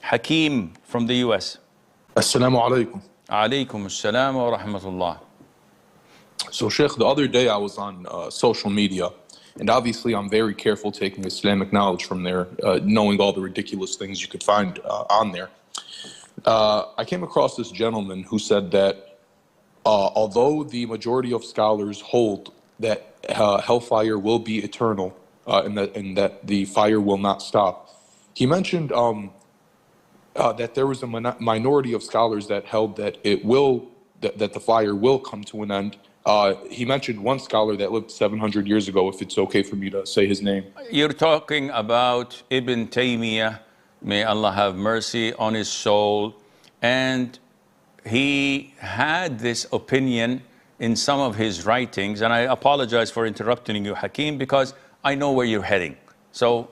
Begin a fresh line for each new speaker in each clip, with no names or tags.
Hakeem from the US.
Assalamu alaikum.
Alaykum assalam wa rahmatullah.
So Sheikh, the other day I was on social media, and obviously I'm very careful taking Islamic knowledge from there, knowing all the ridiculous things you could find on there. I came across this gentleman who said that although the majority of scholars hold that hellfire will be eternal and that the fire will not stop, he mentioned that there was a minority of scholars that held that that the fire will come to an end. He mentioned one scholar that lived 700 years ago, if it's okay for me to say his name.
You're talking about Ibn Taymiyyah, may Allah have mercy on his soul. And he had this opinion in some of his writings, and I apologize for interrupting you, Hakeem, because I know where you're heading. So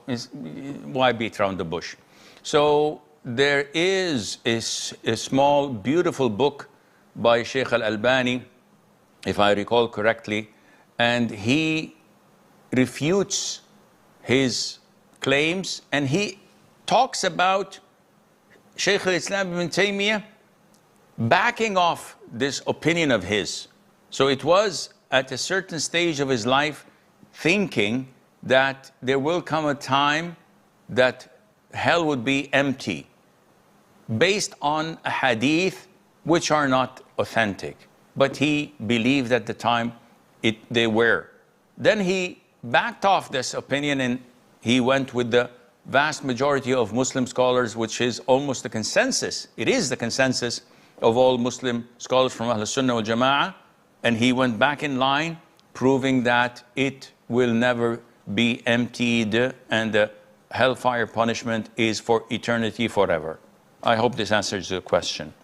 why beat around the bush? So there is a small, beautiful book by Sheikh Al-Albani, if I recall correctly, and he refutes his claims, and he talks about Shaykh al-Islam ibn Taymiyyah backing off this opinion of his. So it was at a certain stage of his life thinking that there will come a time that hell would be empty, based on a hadith which are not authentic. But he believed at the time they were. Then he backed off this opinion and he went with the vast majority of Muslim scholars, which is almost the consensus. It is the consensus of all Muslim scholars from Ahl-Sunnah wal Jama'ah. And he went back in line, proving that it will never be emptied and the hellfire punishment is for eternity forever. I hope this answers your question.